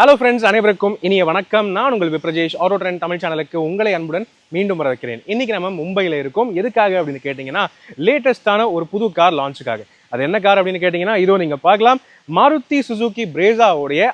Hello friends, அனைவருக்கும் இனிய வணக்கம். நான் உங்கள் விப்ரஜேஷ் ஆட்டோ ட்ரெண்ட் தமிழ் சேனலுக்கு உங்களை அன்புடன் மீண்டும் வரவேற்கிறேன். இன்னைக்கு நம்ம மும்பையில் இருக்கோம். எதுக்காக அப்படின்னு கேட்டிங்கன்னா, லேட்டஸ்டான ஒரு புது கார் லான்ச்சுக்காக. அது என்ன கார் அப்படின்னு கேட்டிங்கன்னா, இதோ நீங்கள் பார்க்கலாம், மாருதி சுசுகி பிரேஸாவுடைய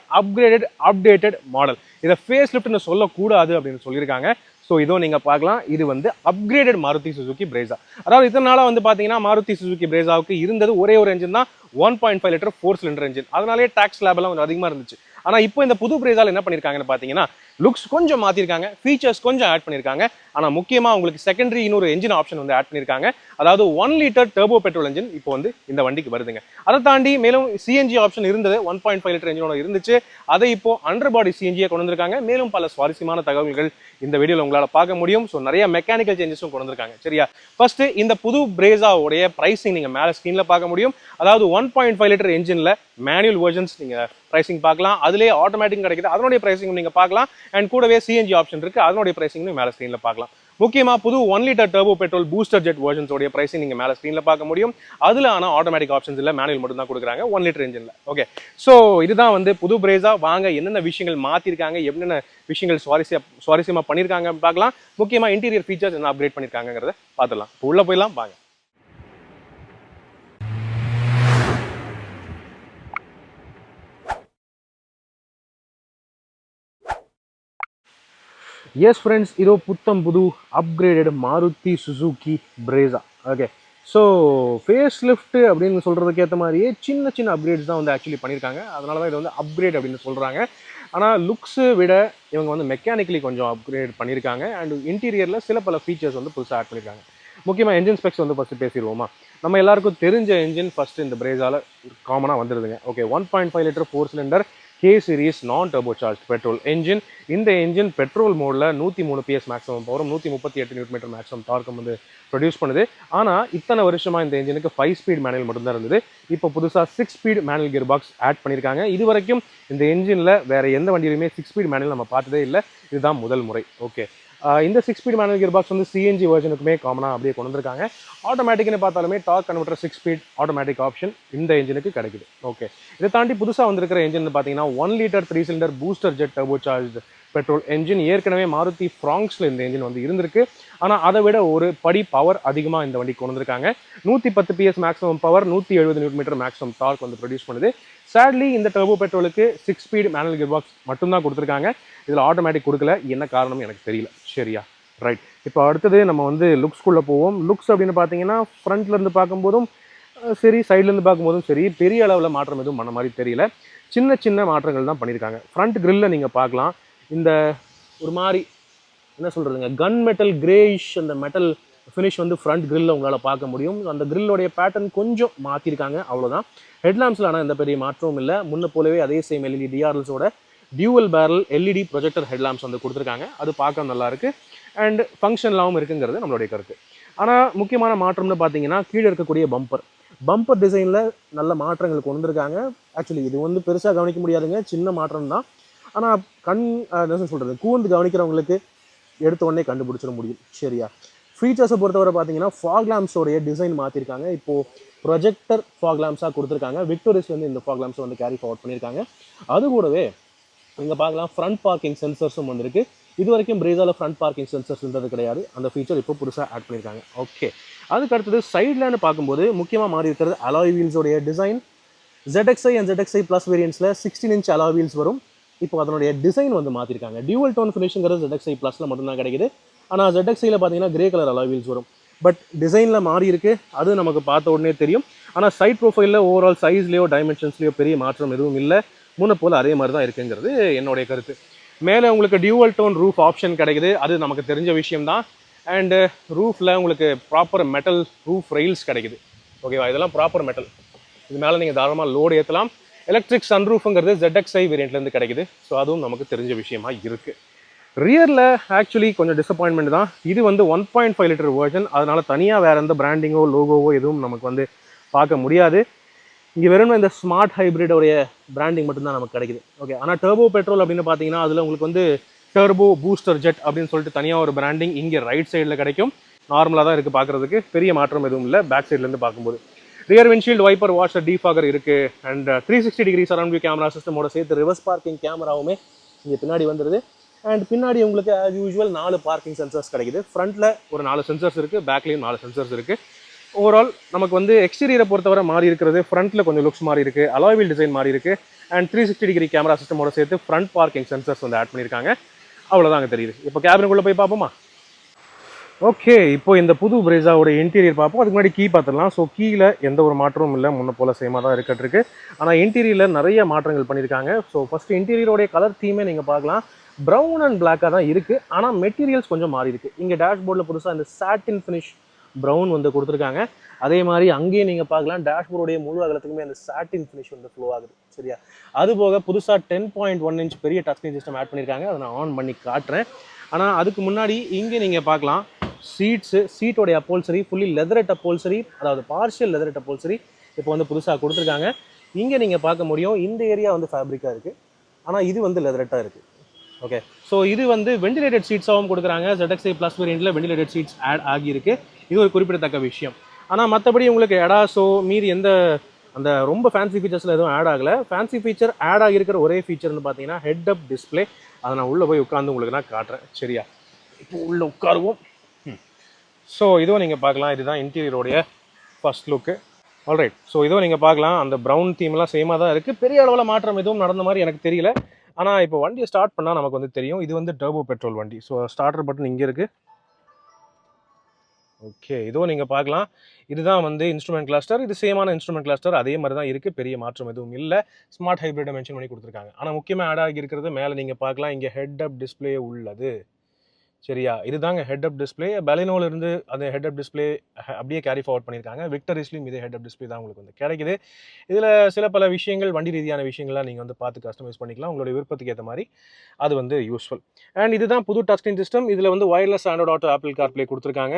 அப்டேட்டட் மாடல். இதை ஃபேஸ் லிஃப்ட்னு சொல்லக்கூடாது அப்படின்னு சொல்லியிருக்காங்க. ஸோ இதோ நீங்கள் பார்க்கலாம், இது வந்து அப்கிரேடட் மாருதி சுசுகி பிரேஸா. அதாவது இத்தனை நாளாக வந்து பார்த்தீங்கன்னா, மாருதி சுசுகி பிரேஸாவுக்கு இருந்தது ஒரே ஒரு என்ஜின் தான், 1.5 லிட்டர் 4 சிலிண்டர் என்ஜின். அதனாலே டாக்ஸ் லேபெல்லாம் கொஞ்சம் அதிகமாக இருந்துச்சு. ஆனால் இப்போ இந்த புது பிரேஸால் என்ன பண்ணியிருக்காங்கன்னு பார்த்தீங்கன்னா, லுக்ஸ் கொஞ்சம் மாற்றிருக்காங்க, ஃபீச்சர்ஸ் கொஞ்சம் ஆட் பண்ணியிருக்காங்க. ஆனால் முக்கியமாக உங்களுக்கு செகண்டரி இன்னொரு என்ஜின் ஆப்ஷன் வந்து ஆட் பண்ணியிருக்காங்க. அதாவது 1 லிட்டர் டர்போ பெட்ரோல் என்ஜின் இப்போ வந்து இந்த வண்டிக்கு வருதுங்க. அதை தாண்டி மேலும் சிஎன்ஜி ஆப்ஷன் இருந்தது, 1.5 லிட்டர் என்ஜினோட இருந்துச்சு. அதை இப்போ அண்டர் பாடி சிஎன்ஜியை கொண்டு வந்திருக்காங்க. மேலும் பல சுவாரஸ்யமான தகவல்கள் இந்த வீடியோவில் உங்களால் பார்க்க முடியும். ஸோ நிறைய மெக்கானிக்கல் சேஞ்சஸும் கொண்டு வந்திருக்காங்க. சரியா, ஃபர்ஸ்ட் இந்த புது பிரேஸாவுடைய பிரைசிங் நீங்கள் மேலே ஸ்க்ரீனில் பார்க்க முடியும். அதாவது 1.5 லிட்டர் என்ஜினில் மேனுவல் வெர்ஷன்ஸ் நீங்கள் பிரைசிங் பார்க்கலாம். அதுலேயே ஆட்டோமேட்டிக் கிடைக்குது, அதனுடைய பிரைசிங் நீங்கள் பார்க்கலாம். அண்ட் கூடவே சிஎன்ஜி ஆப்ஷன் இருக்குது, அதனுடைய பிரைசிங் மேலே ஸ்க்ரீனில் பார்க்கலாம். முக்கியமாக புது 1 litre turbo petrol booster jet வெர்ஷன்ஸோடைய பிரைசிங் நீங்கள் மேலே ஸ்க்ரீனில் பார்க்க முடியும். அதில் ஆனால் ஆட்டோமேட்டிக் ஆப்ஷன்ஸ் இல்லை, மேனுவல் மட்டும் தான் கொடுக்குறாங்க 1 லிட்டர் என்ஜினில். ஓகே, ஸோ இதுதான் வந்து புது பிரேஸா. வாங்க என்னென்ன விஷயங்கள் மாற்றிருக்காங்க, என்னென்ன விஷயங்கள் சுவாரஸ்யமாக பண்ணியிருக்காங்க பார்க்கலாம். முக்கியமாக இன்டீரியர் ஃபீச்சர்ஸ் என்ன அப்கிரேட் பண்ணியிருக்காங்கிறத பார்த்துலாம். இப்போ உள்ளே போயிடலாம் வாங்க. எஸ் ஃப்ரெண்ட்ஸ், இதோ புத்தம் புது upgraded Maruti Suzuki Brezza. Okay, so face lift அப்படின்னு சொல்கிறதுக்கு ஏற்ற மாதிரியே சின்ன சின்ன அப்கிரேட்ஸ் தான் வந்து ஆக்சுவலி பண்ணியிருக்காங்க. அதனால தான் இது வந்து அப்கிரேட் அப்படின்னு சொல்கிறாங்க. ஆனால் லுக்ஸு விட இவங்க வந்து மெக்கானிக்கலி கொஞ்சம் அப்கிரேட் பண்ணியிருக்காங்க. அண்ட் இன்டீரியரில் சில பல ஃபீச்சர்ஸ் வந்து புதுசாக ஆட் பண்ணியிருக்காங்க. முக்கியமாக என்ஜின் ஸ்பெக்ஸ் வந்து ஃபஸ்ட்டு பேசிடுவோமா. நம்ம எல்லாருக்கும் தெரிஞ்ச என்ஜின் ஃபஸ்ட்டு இந்த பிரேஸால் காமனாக வந்துடுதுங்க. Okay, 1.5 litre 4 cylinder K series non turbo charge petrol engine. இந்த என்ஜின் பெட்ரோல் மோடில் 103 PS மேக்ஸிமம் பவரும் 138 நியூட்டன் மேக்ஸிமம் டார்க்கும் வந்து ப்ரொடியூஸ் பண்ணுது. ஆனால் இத்தனை வருஷமாக இந்த என்ஜினுக்கு 5 ஸ்பீட் மேனுவல் மட்டும்தான் இருந்தது. இப்போ புதுசாக 6 speed manual gear box add பண்ணியிருக்காங்க. இது வரைக்கும் இந்த என்ஜினில் வேறு எந்த வண்டியிலுமே 6 ஸ்பீட் மேனுவல் நம்ம பார்த்ததே இல்லை, இதுதான் முதல் முறை. ஓகே, இந்த 6 ஸ்பீட் மேனுவல் கியர் பாக்ஸ் வந்து சிஎன்ஜி வெர்ஷனுக்குமே காமனாக அப்படியே கொண்டு வந்திருக்காங்க. ஆட்டோமேட்டிக்னு பார்த்தாலுமே dark converter 6 speed automatic option இந்த என்ஜினுக்கு கிடைக்குது. ஓகே, இதை தாண்டி புதுசாக வந்திருக்கிற என்ஜின் பார்த்தீங்கன்னா 1 litre 3 cylinder booster jet turbo charge petrol engine. ஏற்கனவே மாருதி ஃப்ராங்க்ஸில் இந்த என்ஜின் வந்து இருந்திருக்கு. ஆனால் அதை விட ஒரு படி பவர் அதிகமாக இந்த வண்டி கொண்டு வந்திருக்காங்க. 110 PS maximum power, 170 Newton maximum dark வந்து ப்ரொடியூஸ் பண்ணுது. சேட்லி இந்த டர்போ பெட்ரோலுக்கு 6 ஸ்பீட் மேனுவல் கியர் பாக்ஸ் மட்டும்தான் கொடுத்துருக்காங்க. இதில் ஆட்டோமேட்டிக் கொடுக்கல, என்ன காரணம் எனக்கு தெரியல. சரியா, ரைட். இப்போ அடுத்தது நம்ம வந்து லுக்ஸ்குள்ளே போவோம். லுக்ஸ் அப்படின்னு பார்த்தீங்கன்னா ஃப்ரண்ட்லேருந்து பார்க்கும்போதும் சரி, சைட்லேருந்து பார்க்கும்போதும் சரி, பெரிய அளவில் மாற்றம் எதுவும் பண்ண மாதிரி தெரியல. சின்ன சின்ன மாற்றங்கள் தான் பண்ணியிருக்காங்க. ஃப்ரண்ட் கிரில்ல நீங்கள் பார்க்கலாம், இந்த ஒரு மாதிரி என்ன சொல்கிறதுங்க, கன் மெட்டல் கிரேயிஷ் அந்த மெட்டல் ஃபினிஷ் வந்து ஃப்ரண்ட் கிரில்ல உங்களால் பார்க்க முடியும். அந்த கிரில்லோடைய பேட்டர்ன் கொஞ்சம் மாற்றிருக்காங்க, அவ்வளோதான். ஹெட்லாம்ஸில் ஆனால் எந்த பெரிய மாற்றமும் இல்லை. முன்ன போலவே அதே சேம் எல்இடி டிஆர்எல்ஸோட dual barrel LED projector headlamps வந்து கொடுத்துருக்காங்க. அது பார்க்க நல்லா இருக்குது அண்ட் ஃபங்க்ஷன்லாகவும் இருக்குங்கிறது நம்மளுடைய கருத்து. ஆனால் முக்கியமான மாற்றம்னு பார்த்தீங்கன்னா கீழே இருக்கக்கூடிய பம்பர் டிசைனில் நல்ல மாற்றங்கள் கொண்டு வந்திருக்காங்க. ஆக்சுவலி இது வந்து பெருசாக கவனிக்க முடியாதுங்க, சின்ன மாற்றம் தான். ஆனால் என்ன சொல்கிறது, கூர்ந்து கவனிக்கிறவங்களுக்கு எடுத்த உடனே கண்டுபிடிச்சிட முடியும். சரியா, ஃபீச்சர்ஸை பொறுத்தவரை பார்த்தீங்கன்னா ஃபாக் லேம்ப்ஸோடைய டிசைன் மாற்றிருக்காங்க. இப்போது ப்ரொஜெக்டர் ஃபாக் லேம்ப்ஸாக கொடுத்துருக்காங்க. விக்டோரிஸ் வந்து இந்த ஃபாக் லேம்ப்ஸை வந்து கேரி ஃபார்வர்ட் பண்ணியிருக்காங்க. அது கூடவே நீங்கள் பார்க்கலாம் ஃப்ரண்ட் பார்க்கிங் சென்சர்ஸும் வந்திருக்கு. இது வரைக்கும் பிரேஸாவில் ஃப்ரண்ட் பார்க்கிங் சென்சர்ஸ் இருந்தது கிடையாது. அந்த ஃபீச்சர் இப்போ புதுசாக ஆட் பண்ணியிருக்காங்க. ஓகே, அதுக்கு அடுத்தது சைட்லன்னு பார்க்கும்போது முக்கியமாக மாறி இருக்கிறது அலாய் வீல்ஸோடைய design. ZXi and ZXi plus வேரியன்ஸில் 16 இன்ச் அலாய் வீல்ஸ் வரும். இப்போ அதனுடைய டிசைன் வந்து மாற்றிருக்காங்க. டியூவல் டோன் ஃபினிஷுங்கிறது ZXi ப்ளஸில் மட்டும்தான் கிடைக்குது. ஆனால் ZXiயில் பார்த்தீங்கன்னா கிரே கலர் அலாய் வீல்ஸ் வரும். பட் டிசைனில் மாறி இருக்கு, அது நமக்கு பார்த்த உடனே தெரியும். ஆனால் சைட் ப்ரொஃபைலில் ஓவரால் சைஸ்லேயோ டைமென்ஷன்ஸ்லேயோ பெரிய மாற்றம் எதுவும் இல்லை, முன்ன போல் அதே மாதிரி தான் இருக்குங்கிறது என்னுடைய கருத்து. மேலே உங்களுக்கு டியூவல் டோன் ரூஃப் ஆப்ஷன் கிடைக்குது, அது நமக்கு தெரிஞ்ச விஷயம்தான். அண்டு ரூஃபில் உங்களுக்கு ப்ராப்பர் மெட்டல் ரூஃப் ரெயில்ஸ் கிடைக்குது. ஓகேவா, இதெல்லாம் ப்ராப்பர் மெட்டல். இது மேலே நீங்கள் தாராளமாக லோடு ஏற்றலாம். எலக்ட்ரிக் சன்ரூஃபுங்கிறது ZXi வேரியண்ட்லேருந்து கிடைக்குது. ஸோ அதுவும் நமக்கு தெரிஞ்ச விஷயமா இருக்குது. ரியரில் ஆக்சுவலி கொஞ்சம் டிசப்பாயின்மெண்ட் தான். இது வந்து 1.5 லிட்டர் வெர்ஷன், அதனால் தனியாக வேறு எந்த பிராண்டிங்கோ லோகோவோ எதுவும் நமக்கு வந்து பார்க்க முடியாது. இங்கே வெறும் இந்த ஸ்மார்ட் ஹைப்ரிடோடைய பிராண்டிங் மட்டும்தான் நமக்கு கிடைக்குது. ஓகே, ஆனால் டர்போ பெட்ரோல் அப்படின்னு பார்த்தீங்கன்னா அதில் உங்களுக்கு வந்து டர்போ பூஸ்டர் ஜெட் அப்படின்னு சொல்லிட்டு தனியாக ஒரு பிராண்டிங் இங்கே ரைட் சைடில் கிடைக்கும். நார்மலாக தான் இருக்குது பார்க்குறதுக்கு, பெரிய மாற்றம் எதுவும் இல்லை பேக் சைட்லேருந்து பார்க்கும்போது. Rear windshield wiper washer defogger இருக்குது. And 360 degree surround view camera சிஸ்டமோட சேர்த்து ரிவர்ஸ் பார்க்கிங் கேமராவுமே இங்கே பின்னாடி வந்துடுது. அண்ட் பின்னாடி உங்களுக்கு ஆஸ் யூஸ்வல் 4 பார்க்கிங் சென்சர்ஸ் கிடைக்குது. ஃப்ரண்ட்டில் ஒரு 4 சென்சர்ஸ் இருக்குது, பேக்லேயும் 4 சென்சர்ஸ் இருக்குது. ஓவரால் நமக்கு வந்து எக்ஸ்டீரியரை பொறுத்தவரை மாறி இருக்கிறது. ஃப்ரண்ட்டில் கொஞ்சம் லுக்ஸ் மாறி இருக்குது, அலாய் வீல் டிசைன் மாறி இருக்குது. அண்ட் 360 டிகிரி கேமரா சிஸ்டமோட சேர்த்து ஃப்ரண்ட் பார்க்கிங் சென்சர்ஸ் வந்து ஆட் பண்ணியிருக்காங்க. அவ்வளோதாங்க தெரியுது. இப்போ கேபினுக்குள்ளே போய் பார்ப்போமா? ஓகே, இப்போ இந்த புது பிரேஸாவோட இன்டீரியர் பார்ப்போம். அதுக்கு முன்னாடி கீ பார்த்துடலாம். ஸோ கீழே எந்த ஒரு மாற்றமும் இல்லை, முன்ன போல் சேமாக தான் இருக்கட்டிருக்கு. ஆனால் இன்டீரியரில் நிறைய மாற்றங்கள் பண்ணியிருக்காங்க. ஸோ ஃபஸ்ட்டு இன்டீரியரோடைய கலர் தீமே நீங்கள் பார்க்கலாம். ப்ரௌன் அண்ட் பிளாக்காக தான் இருக்குது, ஆனால் மெட்டீரியல்ஸ் கொஞ்சம் மாறி இருக்குது. இங்கே டேஷ்போர்டில் புதுசாக இந்த சாட்டின் ஃபினிஷ் ப்ரௌன் வந்து கொடுத்துருக்காங்க. அதே மாதிரி அங்கேயே நீங்கள் பார்க்கலாம், டேஷ்போர்டுடைய முழு அகலத்துக்குமே அந்த சாட்டின் ஃபினிஷ் வந்து ஃப்ளோ ஆகுது. சரியா? அது போக புதுசாக 10.1 இன்ச் பெரிய டச் ஸ்க்ரீன் சிஸ்டம் ஆட் பண்ணியிருக்காங்க. அதை நான் ஆன் பண்ணி காட்டுறேன். ஆனால் அதுக்கு முன்னாடி இங்கே நீங்கள் பார்க்கலாம், சீட்டோடைய அப்போல்சரி ஃபுல்லி லெதரட் அப்போல்சரி, அதாவது பார்ஷியல் லெதரட் அப்போல்சரி இப்போ வந்து புதுசாக கொடுத்துருக்காங்க. இங்கே நீங்கள் பார்க்க முடியும், இந்த ஏரியா வந்து ஃபேப்ரிக்காக இருக்குது, ஆனால் இது வந்து லெதரட்டாக இருக்குது. ஓகே, ஸோ இது வந்து வெண்டிலேட்டட் சீட்ஸாகவும் கொடுக்குறாங்க. ZXi ப்ளஸ் வேரியண்ட்டில் வெண்டிலேட்டட் சீட்ஸ் ஆட் ஆகியிருக்கு. இது ஒரு குறிப்பிடத்தக்க விஷயம். ஆனால் மற்றபடி உங்களுக்கு எடாஸோ மீறி எந்த அந்த ரொம்ப ஃபேன்சி ஃபீச்சர்ஸில் எதுவும் ஆட் ஆகலை. ஃபேன்சி ஃபீச்சர் ஆட் ஆகியிருக்கிற ஒரே ஃபீச்சர்னு பார்த்தீங்கன்னா ஹெட் அப் டிஸ்பிளே. அதை நான் உள்ளே போய் உட்காந்து உங்களுக்கு நான் காட்டுறேன். சரியா? இப்போ உள்ளே உட்காருவோம். ஸோ இதுவும் நீங்கள் பார்க்கலாம், இதுதான் இன்டீரியரோடைய ஃபர்ஸ்ட் லுக்கு. ஆல்ரைட், ஸோ இதுவும் நீங்கள் பார்க்கலாம், அந்த ப்ரௌன் தீம்லாம் சேமாக தான் இருக்குது. பெரிய அளவில் மாற்றம் எதுவும் நடந்த மாதிரி எனக்கு தெரியல. ஆனால் இப்போ வண்டியை ஸ்டார்ட் பண்ணால் நமக்கு வந்து தெரியும். இது வந்து டர்போ பெட்ரோல் வண்டி. ஸோ ஸ்டார்டர் பட்டன் இங்கே இருக்குது. ஓகே, இதுவும் நீங்கள் பார்க்கலாம், இதுதான் வந்து இன்ஸ்ட்ருமெண்ட் கிளஸ்டர். இது சேமான இன்ஸ்ட்ருமெண்ட் கிளஸ்டர் அதே மாதிரி தான் இருக்குது. பெரிய மாற்றம் எதுவும் இல்லை. ஸ்மார்ட் ஹைப்ரிட்டை மென்ஷன் பண்ணி கொடுத்துருக்காங்க. ஆனால் முக்கியமாக ஆட் ஆகி இருக்கிறது மேலே நீங்கள் பார்க்கலாம், இங்கே ஹெட் அப் டிஸ்பிளே உள்ளது. சரியா? இதுதாங்க ஹெட் அப் டிஸ்பிளே. பெலினோலேருந்து அந்த ஹெட் அப் டிஸ்பிளே அப்படியே கேரி ஃபார்வர்ட் பண்ணியிருக்காங்க. விக்டரிஸ்லையும் இதே ஹெட் அப் டிஸ்பிளே தான் உங்களுக்கு வந்து கிடைக்குது. இதில் சில பல விஷயங்கள், வண்டி ரீதியான விஷயங்கள்லாம் நீங்கள் வந்து பார்த்து கஸ்டமைஸ் பண்ணிக்கலாம், உங்களுடைய விருப்பத்துக்கு ஏற்ற மாதிரி. அது வந்து யூஸ்ஃபுல். அண்ட் இதுதான் புது டச் ஸ்க்ரீன் சிஸ்டம். இதில் வந்து wireless Android Auto Apple CarPlay கொடுத்துருக்காங்க.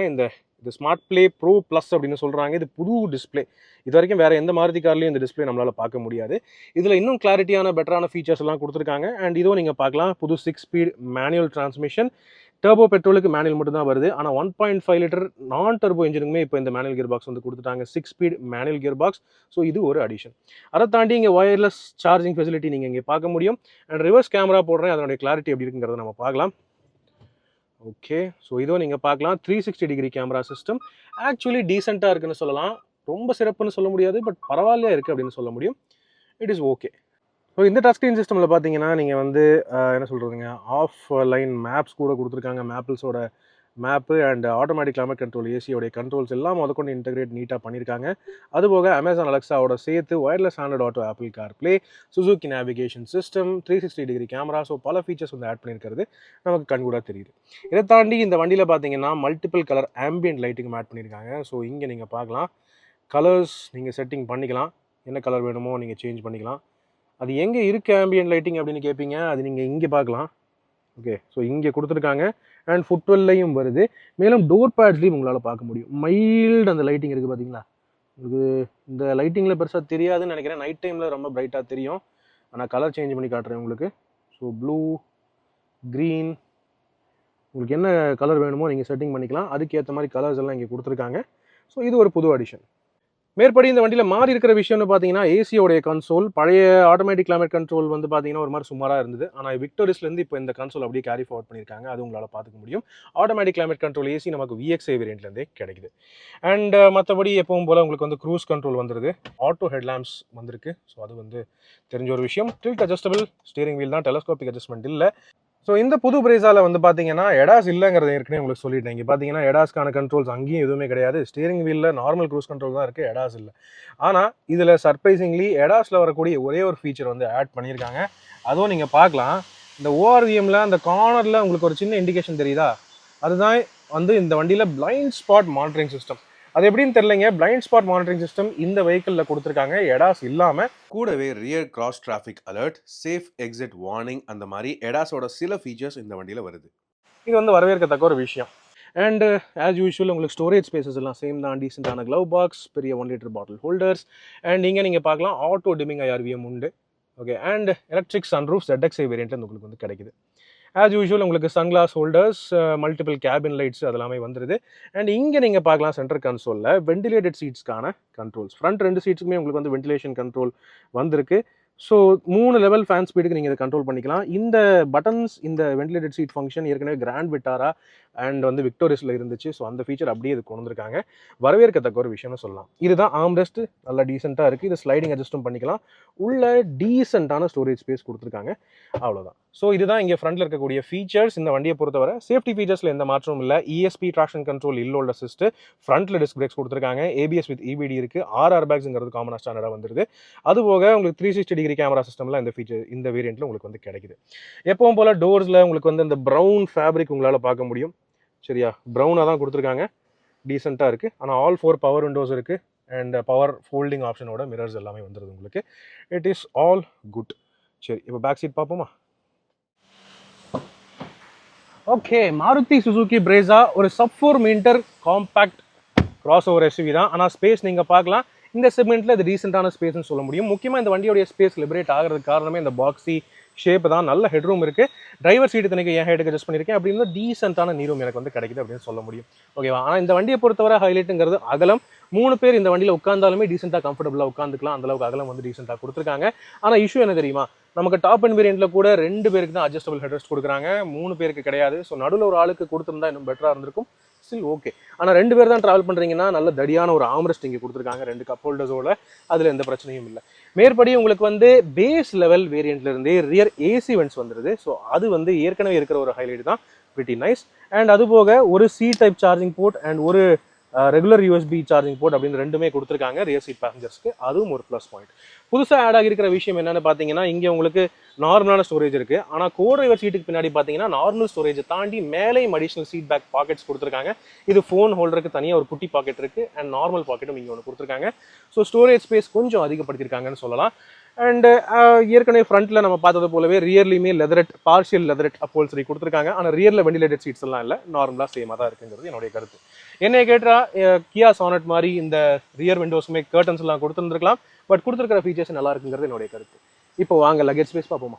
இது ஸ்மார்ட் ப்ளே ப்ரோ ப்ளஸ் அப்படின்னு சொல்கிறாங்க. இது புது டிஸ்பிளே. இது வரைக்கும் வேறு எந்த மாருதி கார்லையும் இந்த டிஸ்பிளே நம்மளால் பார்க்க முடியாது. இதில் இன்னும் கிளாரிட்டியான பெட்டரான ஃபீச்சர்ஸ் எல்லாம் கொடுத்துருக்காங்க. அண்ட் இதுவும் நீங்கள் பார்க்கலாம், புது 6 ஸ்பீட் மேனுவல் டிரான்ஸ்மிஷன். டர்போ பெட்ரோலுக்கு மேனுவல் மட்டும் தான் வருது. ஆனால் 1.5 லிட்டர் நான் டர்போ இன்ஜினுக்குமே இப்போ இந்த மேனுவல் கியர் பாக்ஸ் வந்து கொடுத்துட்டாங்க. 6 speed manual gear box. So இது ஒரு அடிஷன். அதை தாண்டி இங்கே வயர்லெஸ் சார்ஜிங் ஃபெசிலிட்டி நீங்கள் இங்கே பார்க்க முடியும். அண்ட் ரிவர்ஸ் கேமரா போடுறேன், அதனுடைய கிளாரிட்டி எப்படி இருக்குங்கிறத நம்ம பார்க்கலாம். ஓகே, ஸோ இதுவும் நீங்கள் பார்க்கலாம், 360 டிகிரி கேமரா சிஸ்டம். ஆக்சுவலி டீசெண்டாக இருக்குன்னு சொல்லலாம். ரொம்ப சிறப்புன்னு சொல்ல முடியாது, பட் பரவாயில்லையா இருக்குது அப்படின்னு சொல்ல முடியும். It is okay. ஸோ இந்த டச் ஸ்க்ரீன் சிஸ்டமில் பார்த்தீங்கன்னா நீங்கள் வந்து என்ன சொல்கிறதுங்க, ஆஃப் லைன் மேப்ஸ் கூட கொடுத்துருக்காங்க. மேப்பிள்ஸோட map and automatic climate control, ஏசியோடைய கண்ட்ரோல்ஸ் எல்லாம் முதற்கொண்டு இன்டெகிரேட் நீட்டாக பண்ணியிருக்காங்க. அதுபோக அமேசான் அலெக்ஸாவோட சேர்த்து wireless Android Auto Apple CarPlay, Suzuki navigation system, 360 degree camera, so பல ஃபீச்சர்ஸ் வந்து ஆட் பண்ணியிருக்கிறது நமக்கு கண்கூடாக தெரியுது. இதை தாண்டி இந்த வண்டியில் பார்த்தீங்கன்னா multiple colour ambient lighting add பண்ணியிருக்காங்க. ஸோ இங்கே நீங்கள் பார்க்கலாம், கலர்ஸ் நீங்கள் செட்டிங் பண்ணிக்கலாம், என்ன கலர் வேணுமோ நீங்கள் சேஞ்ச் பண்ணிக்கலாம். அது எங்கே இருக்குது ஆம்பியன்ட் லைட்டிங் அப்படின்னு கேட்பீங்க, அது நீங்கள் இங்கே பார்க்கலாம். ஓகே, ஸோ இங்கே கொடுத்துருக்காங்க. அண்ட் ஃபுட்வெல்லையும் வருது. மேலும் டோர் பேட்ஸ்லையும் உங்களால் பார்க்க முடியும். மைல்டு அந்த லைட்டிங் இருக்குது பார்த்தீங்களா? உங்களுக்கு இந்த லைட்டிங்கில் பெருசாக தெரியாதுன்னு நினைக்கிறேன். நைட் டைமில் ரொம்ப பிரைட்டாக தெரியும். ஆனால் கலர் சேஞ்ச் பண்ணி காட்டுறேன் உங்களுக்கு. ஸோ ப்ளூ, க்ரீன், உங்களுக்கு என்ன கலர் வேணுமோ நீங்கள் செட்டிங் பண்ணிக்கலாம். அதுக்கேற்ற மாதிரி கலர்ஸ் எல்லாம் இங்கே கொடுத்துருக்காங்க. ஸோ இது ஒரு புது அடிஷன். மேற்படி இந்த வண்டியில் மாறி இருக்கிற விஷயம்னு பார்த்தீங்கன்னா ஏசியோடைய கன்சோல். பழைய ஆட்டோமேட்டிக் கிளைமேட் கண்ட்ரோல் வந்து பார்த்தீங்கன்னா ஒரு மாதிரி சுமாராக இருந்தது. ஆனால் விக்டோரிஸ்லேருந்து இப்போ இந்த கன்சோல் அப்படியே கேரி ஃபார்வர்ட் பண்ணியிருக்காங்க. அது உங்களால் பார்த்துக்க முடியும். ஆட்டோமேட்டிக் கிளைமேட் கண்ட்ரோல் ஏசி நமக்கு VXi வேரியண்ட்லேருந்தே கிடைக்குது. அண்ட் மற்றபடி எப்பவும் போல் உங்களுக்கு வந்து க்ரூஸ் கண்ட்ரோல் வந்துருது. ஆட்டோ ஹெட்லாம்ப்ஸ் வந்திருக்கு. ஸோ அது வந்து தெரிஞ்ச ஒரு விஷயம். டில்ட் அட்ஜஸ்டபிள் ஸ்டீரிங் வீல் தான், டெலஸ்கோபிக் அட்ஜஸ்ட்மெண்ட் இல்லை. ஸோ இந்த புது பிரேஸால் வந்து பார்த்தீங்கன்னா எடாஸ் இல்லைங்கிறத ஏற்கனவே உங்களுக்கு சொல்லிட்டேன். இங்கே பார்த்தீங்கன்னா எடாஸ்க்கான கண்ட்ரோல்ஸ் அங்கேயும் எதுவுமே கிடையாது. ஸ்டீரிங் வீலில் நார்மல் க்ரூஸ் கண்ட்ரோல் தான் இருக்குது, எடாஸ் இல்லை. ஆனால் இதில் சர்ப்ரைசிங்லி எடாஸில் வரக்கூடிய ஒரே ஒரு ஃபீச்சர் வந்து ஆட் பண்ணியிருக்காங்க. அதுவும் நீங்கள் பார்க்கலாம், இந்த ORVMல அந்த கார்னரில் உங்களுக்கு ஒரு சின்ன இண்டிகேஷன் தெரியுதா? அதுதான் வந்து இந்த வண்டியில் பிளைண்ட் ஸ்பாட் மானிட்டரிங் சிஸ்டம். அது எப்படின்னு தெரியலைங்க, பிளைண்ட் ஸ்பாட் மானிட்டரிங் சிஸ்டம் இந்த வெஹிக்கிளில் கொடுத்துருக்காங்க. எடாஸ் இல்லாமல் கூடவே rear cross traffic alert, safe exit warning, அந்த மாதிரி எடாஸோட சில ஃபீச்சர்ஸ் இந்த வண்டியில் வருது. இது வந்து வரவேற்கத்தக்க ஒரு விஷயம். அண்ட் ஆஸ் யூஷுவல் உங்களுக்கு ஸ்டோரேஜ் ஸ்பேசஸ் எல்லாம் சேம் தான். டீசெண்டான க்ளவ் பாக்ஸ், பெரிய 1 லிட்டர் பாட்டில் ஹோல்டர்ஸ். அண்ட் நீங்கள் பார்க்கலாம் ஆட்டோ டிமிங் IRVM உண்டு. Okay, and electric sunroof ZXi வேரியண்ட்டில் உங்களுக்கு வந்து கிடைக்குது. ஆஸ் யூஷுவல் உங்களுக்கு sunglass holders, multiple cabin lights அதெல்லாமே வந்துருது. அண்ட் இங்கே நீங்கள் பார்க்கலாம் சென்டர் கன்சோலில் வெண்டிலேட்டட் சீட்ஸ்க்கான கண்ட்ரோல்ஸ். ஃப்ரண்ட் 2 சீட்ஸுக்குமே உங்களுக்கு வந்து வென்டிலேஷன் கண்ட்ரோல் வந்திருக்கு. ஸோ 3 லெவல் ஃபேன் ஸ்பீடுக்கு நீங்கள் இதை கண்ட்ரோல் பண்ணிக்கலாம். இந்த பட்டன்ஸ், இந்த வென்டிலேட்டட் சீட் ஃபங்க்ஷன் ஏற்கனவே கிராண்ட் விட்டாரா அண்ட் வந்து விக்டோரியஸில் இருந்துச்சு. ஸோ அந்த ஃபீச்சர் அப்படியே இது கொண்டு வந்திருக்காங்க. வரவேற்கத்தக்க ஒரு விஷயம்னு சொல்லலாம். இதுதான் ஆம்ரெஸ்ட், நல்லா டீசெண்டாக இருக்குது. இது ஸ்லைடிங் அட்ஜஸ்ட்டும் பண்ணிக்கலாம். உள்ள டீசெண்டான ஸ்டோரேஜ் ஸ்பேஸ் கொடுத்துருக்காங்க. அவ்வளோதான். ஸோ இதுதான் இங்கே ஃப்ரண்ட்டில் இருக்கக்கூடிய ஃபீச்சர்ஸ். இந்த வண்டியை பொறுத்தவரை சேஃப்டி ஃபீச்சர்ஸில் எந்த மாற்றமும் இல்லை. ESP ட்ராக்ஷன் கண்ட்ரோல் இல்லோட அசிஸ்ட், ஃப்ரண்ட்டில் டிஸ்க் பிரேக்ஸ் கொடுத்துருக்காங்க. ABS வித் EBD இருக்குது. 6 ஏர்பேக்ஸுங்கிறது காமனாக ஸ்டாண்டர்டாக வந்துருது. அதுபோக உங்களுக்கு 360 டிகிரி கேமரா சிஸ்டம்லாம் இந்த ஃபீச்சர் இந்த வேரியண்ட்டில் உங்களுக்கு வந்து கிடைக்குது. எப்பவும் போல் டோர்ஸில் உங்களுக்கு வந்து இந்த ப்ரௌன் ஃபேப்ரிக் உங்களால் பார்க்க முடியும். சரியா, ப்ரௌனாக தான் கொடுத்துருக்காங்க. டீசெண்டாக இருக்குது. ஆனால் ஆல் 4 பவர் விண்டோஸ் இருக்குது அண்ட் பவர் ஃபோல்டிங் ஆப்ஷனோட மிரர்ஸ் எல்லாமே வந்துடுது உங்களுக்கு. It is all good. சரி, இப்போ பேக் சீட் பார்ப்போமா? ஓகே, மாருதி சுசுகி பிரேசா ஒரு sub 4 metre compact crossover SUV தான். ஆனால் ஸ்பேஸ் நீங்கள் பார்க்கலாம், இந்த செக்மெண்ட்டில் இது ரீசெண்டான ஸ்பேஸ்னு சொல்ல முடியும். முக்கியமாக இந்த வண்டியோடைய ஸ்பேஸ் லிபரேட் ஆகிறதுக்கு காரணமே இந்த பாக்ஸி ஷேப் தான். நல்ல ஹெட்ரூம் இருக்குது. டிரைவர் சீட்டு தனிக்கு என் ஹைட்டுக்கு அட்ஜஸ்ட் பண்ணியிருக்கேன். அப்படின்னு டீசெண்டான நீரும் எனக்கு வந்து கிடைக்குது அப்படின்னு சொல்ல முடியும். ஓகேவா? ஆனால் இந்த வண்டியை பொறுத்தவரை ஹைலைட்டுங்கிறது அகலம். 3 பேர் இந்த வண்டியில் உட்காந்தாலுமே டீசெண்டாக கம்ஃபர்டபுளாக உட்காந்துக்கலாம். அந்தளவுக்கு அகலம் வந்து டீசெண்டாக கொடுத்துருக்காங்க. ஆனால் இஷ்யூ என்ன தெரியுமா, நமக்கு டாப் அண்ட் வேரியண்ட்டில் கூட 2 பேருக்கு தான் அட்ஜஸ்டபிள் ஹெட்ரெஸ்ட் கொடுக்குறாங்க, 3 பேருக்கு கிடையாது. ஸோ நடுவில் ஒரு ஆளுக்கு கொடுத்துருந்தா இன்னும் பெட்டராக இருந்திருக்கும். Still okay. ஆனால் 2 பேர் தான் ட்ராவல் பண்ணுறீங்கன்னா நல்ல தடியான ஒரு ஆம்ரெஸ்ட் இங்கே கொடுத்துருக்காங்க, 2 கப் ஹோல்டர்ஸோட. அதில் எந்த பிரச்சனையும் இல்லை. மேற்படி உங்களுக்கு வந்து பேஸ் லெவல் வேரியண்ட்லேருந்தே ரியர் ஏசி வென்ட்ஸ் வந்துடுது. ஸோ அது வந்து ஏற்கனவே இருக்கிற ஒரு ஹைலைட் தான். Pretty nice. அண்ட் அது போக ஒரு C type charging port and ஒரு ரெகுலர் USB சார்ஜிங் போர்ட் அப்படின்னு 2மே கொடுத்துருக்காங்க ரியர் சீட் பேசஞ்சர்ஸ்க்கு. அதுவும் ஒரு ப்ளஸ் பாயிண்ட். புதுசாக ஆட் ஆகிருக்கிற விஷயம் என்னென்னு பார்த்தீங்கன்னா, இங்கே உங்களுக்கு நார்மலான ஸ்டோரேஜ் இருக்குது. ஆனால் கோ டிரைவர் சீட்டுக்கு பின்னாடி பார்த்தீங்கன்னா நார்மல் ஸ்டோரேஜை தாண்டி மேலேயும் அடிஷனல் சீட் பேக் பாக்கெட்ஸ் கொடுத்துருக்காங்க. இது ஃபோன் ஹோல்டருக்கு தனியாக ஒரு குட்டி பாக்கெட் இருக்குது அண்ட் நார்மல் பாக்கெட்டும் இங்கே ஒன்று கொடுத்துருக்காங்க. ஸோ ஸ்டோரேஜ் ஸ்பேஸ் கொஞ்சம் அதிகப்படுத்தியிருக்காங்கன்னு சொல்லலாம். அண்ட் ஏற்கனவே ஃப்ரண்ட்டில் நம்ம பார்த்தது போலவே ரியர்லையுமே லெதரெட், பார்ஷியல் லெதரெட் அப்போல்சரி கொடுத்துருக்காங்க. ஆனால் ரியரில் வெண்டிலேட்டட் சீட்ஸ் எல்லாம் இல்லை, நார்மலாக சேமாக தான் இருக்குங்கிறது என்னுடைய கருத்து. என்னை கேட்டால் கியா சானட் மாதிரி இந்த ரியர் விண்டோஸுமே கர்டன்ஸ் எல்லாம் கொடுத்துருந்துருக்கலாம். பட் கொடுத்துருக்கிற ஃபீச்சர்ஸ் நல்லா இருக்குங்கிறது என்னுடைய கருத்து. இப்போ வாங்க லக்கேஜ் ஸ்பேஸ் பார்ப்போமா.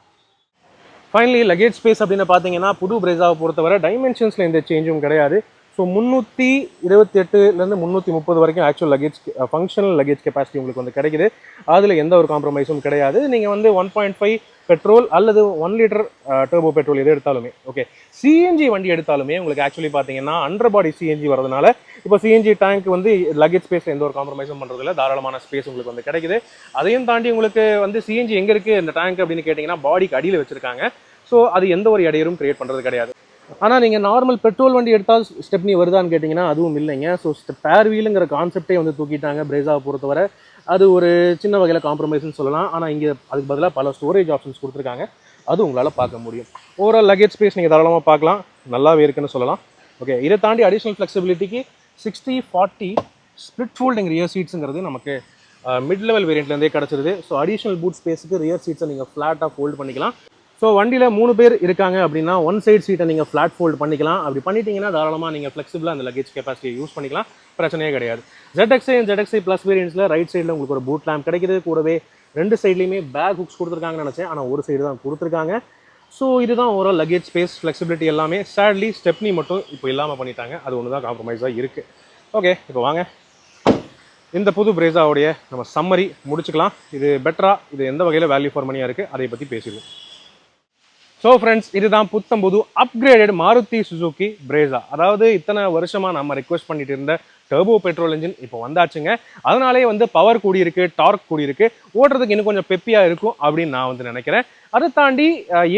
ஃபைனலி லக்கேஜ் ஸ்பேஸ் அப்படின்னு பார்த்தீங்கன்னா, புது பிரேசாவை பொறுத்தவரை டைமென்ஷன்ஸில் எந்த சேஞ்சும் கிடையாது. ஸோ 328லேருந்து 330 வரைக்கும் actual luggage functional luggage capacity உங்களுக்கு வந்து கிடைக்குது. அதில் எந்த ஒரு காம்ப்ரமைஸும் கிடையாது. நீங்கள் வந்து 1.5 பெட்ரோல் அல்லது 1 லிட்டர் டர்போ பெட்ரோல் எது எடுத்தாலுமே ஓகே. CNG வண்டி எடுத்தாலுமே உங்களுக்கு ஆக்சுவலி பார்த்தீங்கன்னா அண்டர் பாடி CNG வரதுனால இப்போ CNG டேங்க் வந்து லக்கேஜ் ஸ்பேஸில் எந்த ஒரு காம்ப்ரமைஸும் பண்ணுறதில்ல. தாராளமான ஸ்பேஸ் உங்களுக்கு வந்து கிடைக்குது. அதையும் தாண்டி உங்களுக்கு வந்து CNG எங்கே இருக்குது இந்த டேங்க் அப்படின்னு கேட்டிங்கன்னா, பாடிக்கு அடியில் வச்சுருக்காங்க. ஸோ அது எந்த ஒரு இடையூறும் கிரியேட் பண்ணுறது கிடையாது. ஆனால் நீங்கள் நார்மல் பெட்ரோல் வண்டி எடுத்தால் ஸ்டெப்னி வருதான்னு கேட்டிங்கன்னா அதுவும் இல்லைங்க. ஸோ பேர் வீலுங்கிற கான்செப்டே வந்து தூக்கிட்டாங்க பிரேசாவை பொறுத்தவரை. அது ஒரு சின்ன வகையில் காம்ப்ரமைஸ்னு சொல்லலாம். ஆனால் இங்கே அதுக்கு பதிலாக பல ஸ்டோரேஜ் ஆப்ஷன்ஸ் கொடுத்துருக்காங்க. அது உங்களால் பார்க்க முடியும். ஓவரால் லக்கேஜ் ஸ்பேஸ் நீங்கள் தாராளமாக பார்க்கலாம், நல்லாவே இருக்குன்னு சொல்லலாம். ஓகே, இதை தாண்டி அடிஷனல் ஃப்ளெக்சிபிலிட்டிக்கு 60/40 ஸ்ப்ளிட் ஃபோல்டிங் ரியர் சீட்ஸுங்கிறது நமக்கு மிட் லெவல் வேரியண்ட்லேருந்தே கிடச்சிருது. ஸோ அடிஷனல் பூட் ஸ்பேஸுக்கு ரியர் சீட்ஸை நீங்கள் ஃப்ளாட்டாக ஃபோல்ட் பண்ணிக்கலாம். ஸோ வண்டியில் 3 பேர் இருக்காங்க அப்படின்னா ஒன் சைட் சீட்டை நீங்கள் ஃப்ளாட் ஃபோல்ட் பண்ணிக்கலாம். அப்படி பண்ணிட்டீங்கன்னா தாராளமாக நீங்கள் ஃப்ளெக்சிபிளாக அந்த லக்கேஜ் கெப்பாசிட்டியை யூஸ் பண்ணிக்கலாம், பிரச்சனையே கிடையாது. ZXi அண்ட் ZXi ப்ளஸ் வேரியன்ட்ஸில் ரைட் சைடில் உங்களுக்கு ஒரு பூட் லேம்ப் கிடைக்குது. கூடவே 2 சைட்லையுமே பேக் ஹுக்ஸ் கொடுத்துருக்காங்கன்னு நினச்சேன், ஆனால் ஒரு சைடு தான் கொடுத்துருக்காங்க. ஸோ இதுதான் ஓவரால் லக்கேஜ் ஸ்பேஸ் ஃப்ளெக்சிபிலிட்டி எல்லாமே. சேட்லி ஸ்டெப்னி மட்டும் இப்போ இல்லாமல் பண்ணிட்டாங்க. அது ஒன்று தான் காம்ப்ரமைஸாக இருக்குது. ஓகே, இப்போ வாங்க இந்த புது பிரேசாவுடைய நம்ம சம்மரி முடிச்சுக்கலாம். இது பெட்டரா, இது எந்த வகையில் வேல்யூ ஃபார் மணியாக இருக்குது அதை பற்றி பேசிடுவோம். ஸோ ஃப்ரெண்ட்ஸ், இதுதான் புத்தம் புது அப்கிரேடட் மாருதி சுசுகி பிரேசா. அதாவது இத்தனை வருஷமாக நம்ம ரிக்வெஸ்ட் பண்ணிட்டு இருந்த டர்போ பெட்ரோல் இன்ஜின் இப்போ வந்தாச்சுங்க. அதனாலே வந்து பவர் கூடியிருக்கு, டார்க் கூடியிருக்கு, ஓட்டுறதுக்கு இன்னும் கொஞ்சம் பெப்பியாக இருக்கும் அப்படின்னு நான் வந்து நினைக்கிறேன். அதை தாண்டி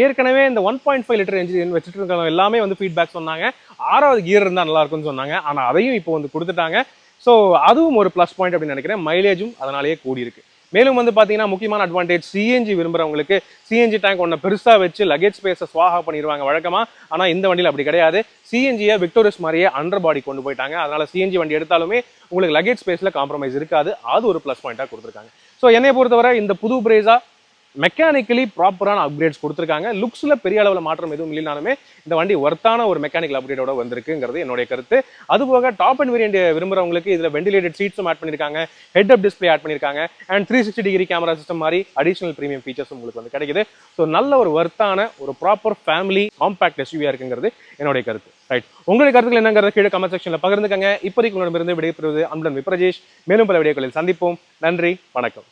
ஏற்கனவே இந்த 1.5 லிட்டர் என்ஜின் வச்சுட்டு இருக்கிறவங்க எல்லாமே வந்து ஃபீட்பேக் சொன்னாங்க, 6வது கியர் இருந்தால் நல்லா இருக்கும்னு சொன்னாங்க. ஆனால் அதையும் இப்போ வந்து கொடுத்துட்டாங்க. ஸோ அதுவும் ஒரு ப்ளஸ் பாயிண்ட் அப்படின்னு நினைக்கிறேன். மைலேஜும் அதனாலேயே கூடியிருக்கு. மேலும் வந்து பார்த்தீங்கன்னா முக்கியமான அட்வான்டேஜ், CNG விரும்புகிறவங்களுக்கு CNG டேங்க் ஒன்று பெருசாக வச்சு லக்கேஜ் ஸ்பேஸை ஸ்வாஹா பண்ணிடுவாங்க வழக்கமாக. ஆனால் இந்த வண்டியில் அப்படி கிடையாது. CNGயை விக்டோரியஸ் மாதிரியே அண்டர் பாடி கொண்டு போயிட்டாங்க. அதனால் CNG வண்டி எடுத்தாலுமே உங்களுக்கு லக்கேஜ் ஸ்பேஸில் காம்ப்ரமைஸ் இருக்காது. அது ஒரு ப்ளஸ் பாயிண்ட்டாக கொடுத்துருக்காங்க. ஸோ என்னை பொறுத்தவரை இந்த புது பிரேசா மெக்கானிக்கலி ப்ராப்பரான அப்கிரேட்ஸ் கொடுத்துருக்காங்க. லுக்ஸில் பெரிய அளவில் மாற்றம் எதுவும் இல்லைனாலுமே இந்த வண்டி ஒர்த்தான ஒரு மெக்கானிக்கல் அப்கிரேடோட வந்திருக்குங்கிறது என்னுடைய கருத்து. அதுபோக டாப் அண்ட் வேரியன்ட் விரும்புறவங்களுக்கு இதில் வெண்டிலேட்டட் சீட்ஸும் ஆட் பண்ணியிருக்காங்க, ஹெட் அப் டிஸ்பிளே ஆட் பண்ணியிருக்காங்க, அண்ட் 360 டிகிரி கேமரா சிஸ்டம் மாதிரி அடிஷனல் ப்ரீமியம் ஃபீச்சர்ஸ் உங்களுக்கு வந்து கிடைக்குது. ஸோ நல்ல ஒரு ஒர்த்தான ஒரு ப்ராப்பர் ஃபேமிலி காம்பாக்ட் எஸ்யூவியா இருக்குங்கிறது என்னுடைய கருத்து. ரைட், உங்களுடைய கருத்துக்கள் என்னங்கிறத கீழே கமெண்ட் செக்ஷனில் பகிர்ந்துக்கங்க. இப்போதைக்கு உங்களிடமிருந்து விடைபெறுவது அன்புடன் விப்ரஜேஷ். மேலும் பல வீடியோக்களில் சந்திப்போம். நன்றி, வணக்கம்.